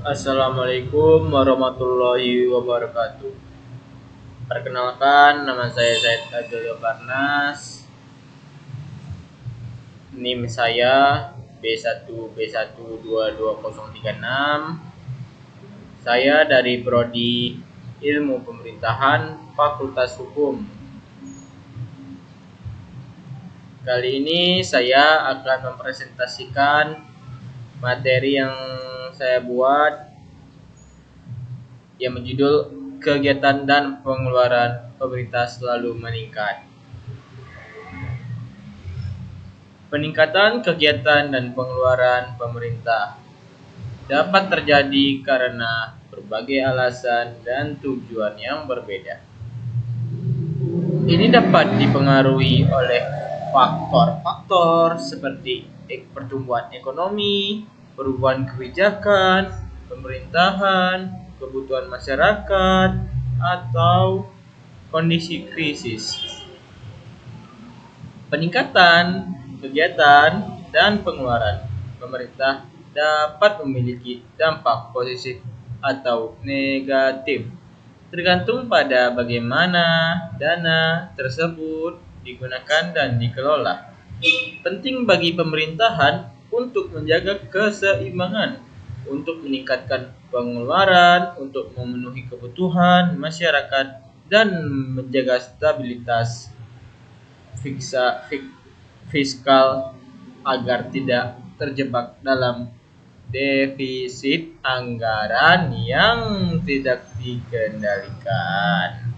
Assalamualaikum warahmatullahi wabarakatuh. Perkenalkan, nama saya Zaid Abdul Barnas. NIM saya B1B1222036. Saya dari Prodi Ilmu Pemerintahan Fakultas Hukum. Kali ini saya akan mempresentasikan materi yang saya buat yang berjudul kegiatan dan pengeluaran pemerintah selalu meningkat. Peningkatan kegiatan dan pengeluaran pemerintah dapat terjadi karena berbagai alasan dan tujuan yang berbeda. Ini dapat dipengaruhi oleh faktor-faktor seperti pertumbuhan ekonomi, perubahan kebijakan, pemerintahan, kebutuhan masyarakat, atau kondisi krisis. Peningkatan kegiatan dan pengeluaran pemerintah dapat memiliki dampak positif atau negatif, tergantung pada bagaimana dana tersebut digunakan dan dikelola. Penting bagi pemerintahan untuk menjaga keseimbangan, untuk meningkatkan pengeluaran, untuk memenuhi kebutuhan masyarakat, dan menjaga stabilitas fiskal agar tidak terjebak dalam defisit anggaran yang tidak dikendalikan.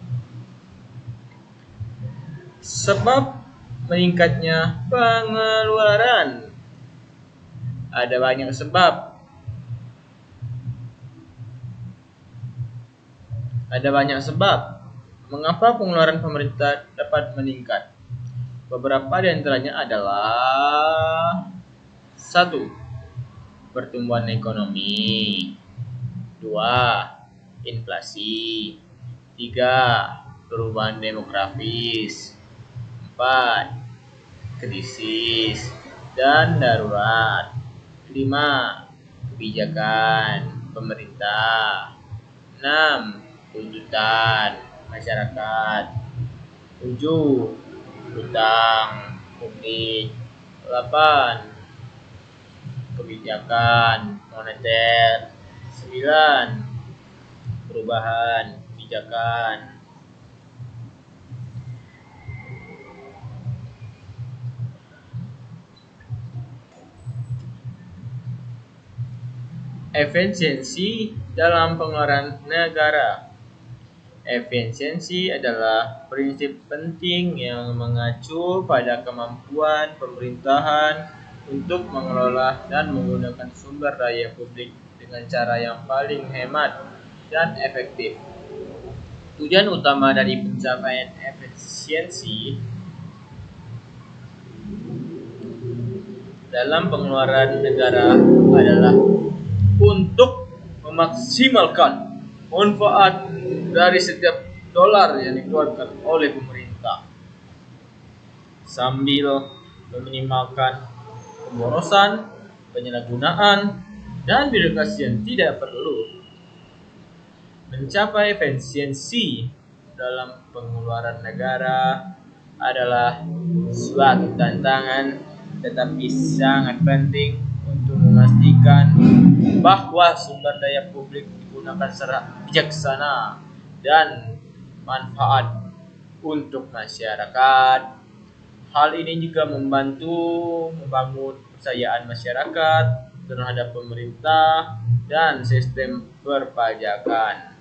Sebab meningkatnya pengeluaran, ada banyak sebab. Mengapa pengeluaran pemerintah dapat meningkat. Beberapa di antaranya adalah 1. Pertumbuhan ekonomi. 2. Inflasi. 3. Perubahan demografis. 4. Krisis dan darurat. 5. Kebijakan pemerintah. 6. Tuntutan masyarakat. 7. Hutang publik. 8. Kebijakan moneter. 9. Perubahan kebijakan. Efisiensi dalam pengeluaran negara. Efisiensi adalah prinsip penting yang mengacu pada kemampuan pemerintahan untuk mengelola dan menggunakan sumber daya publik dengan cara yang paling hemat dan efektif. Tujuan utama dari pencapaian efisiensi dalam pengeluaran negara adalah untuk memaksimalkan manfaat dari setiap dolar yang dikeluarkan oleh pemerintah, sambil meminimalkan pemborosan, penyalahgunaan, dan birokrasi yang tidak perlu. Mencapai efisiensi dalam pengeluaran negara adalah suatu tantangan, tetapi sangat penting untuk memastikan bahwa sumber daya publik digunakan secara bijaksana dan manfaat untuk masyarakat. Hal ini juga membantu membangun kepercayaan masyarakat terhadap pemerintah dan sistem perpajakan.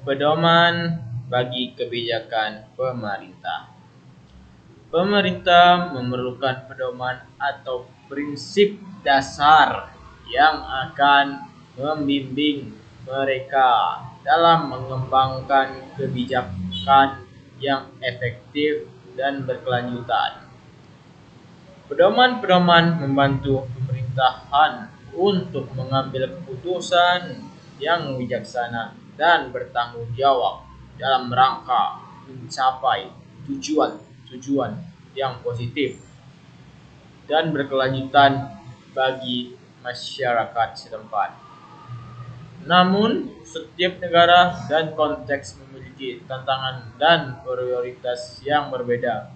Pedoman bagi kebijakan pemerintah. Pemerintah memerlukan pedoman atau prinsip dasar yang akan membimbing mereka dalam mengembangkan kebijakan yang efektif dan berkelanjutan. Pedoman-pedoman membantu pemerintahan untuk mengambil keputusan yang bijaksana dan bertanggung jawab dalam rangka mencapai tujuan tujuan yang positif dan berkelanjutan bagi masyarakat setempat. Namun, setiap negara dan konteks memiliki tantangan dan prioritas yang berbeda,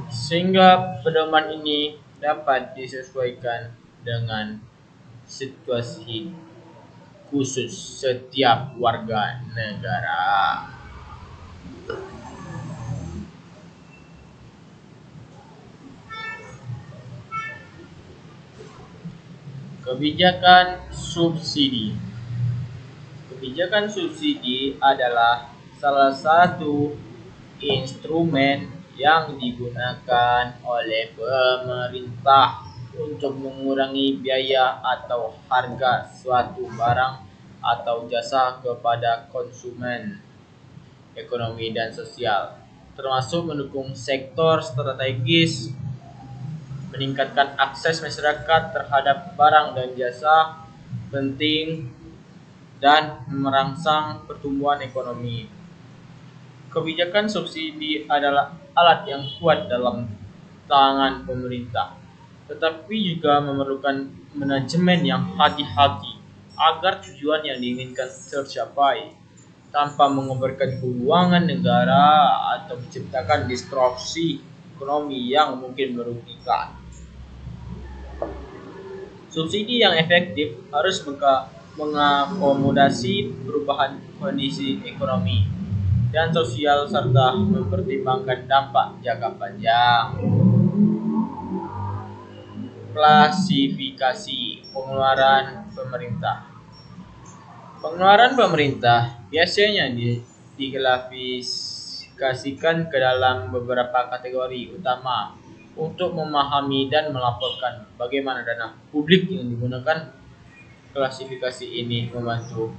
sehingga pedoman ini dapat disesuaikan dengan situasi khusus setiap warga negara. Kebijakan subsidi. Kebijakan subsidi adalah salah satu instrumen yang digunakan oleh pemerintah untuk mengurangi biaya atau harga suatu barang atau jasa kepada konsumen, ekonomi dan sosial, termasuk mendukung sektor strategis, meningkatkan akses masyarakat terhadap barang dan jasa penting, dan merangsang pertumbuhan ekonomi. Kebijakan subsidi adalah alat yang kuat dalam tangan pemerintah, tetapi juga memerlukan manajemen yang hati-hati agar tujuan yang diinginkan tercapai tanpa mengorbankan keuangan negara atau menciptakan distorsi ekonomi yang mungkin merugikan. Subsidi yang efektif harus mengakomodasi perubahan kondisi ekonomi dan sosial serta mempertimbangkan dampak jangka panjang. Klasifikasi pengeluaran pemerintah. Pengeluaran pemerintah biasanya diklasifikasikan ke dalam beberapa kategori utama untuk memahami dan melaporkan bagaimana dana publik yang digunakan. Klasifikasi ini membantu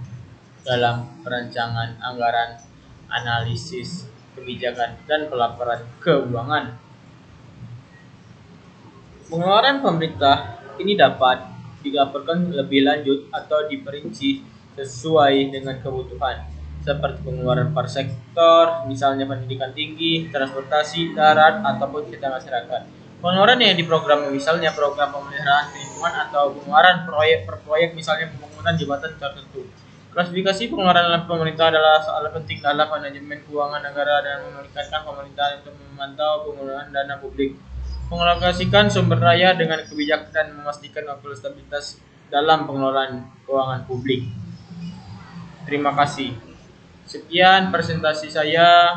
dalam perancangan anggaran, analisis kebijakan, dan pelaporan keuangan. Pengeluaran pemerintah ini dapat dilaporkan lebih lanjut atau diperinci sesuai dengan kebutuhan, seperti pengeluaran per sektor, misalnya pendidikan tinggi, transportasi, darat, ataupun kesehatan masyarakat. Pengeluaran yang diprogram, misalnya program pemeliharaan lingkungan atau pengeluaran proyek per proyek, misalnya pembangunan jembatan tertentu. Klasifikasi pengeluaran dalam pemerintah adalah soal penting dalam manajemen keuangan negara dan memungkinkan pemerintah untuk memantau penggunaan dana publik, mengalokasikan sumber daya dengan kebijakan, dan memastikan akuntabilitas dalam pengelolaan keuangan publik. Terima kasih. Sekian presentasi saya.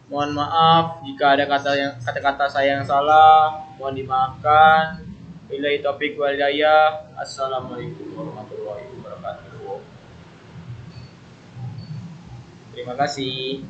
Mohon maaf jika ada kata-kata saya yang salah. Mohon dimaafkan. Billahi taufiq wal hidayah. Assalamualaikum warahmatullahi wabarakatuh. Terima kasih.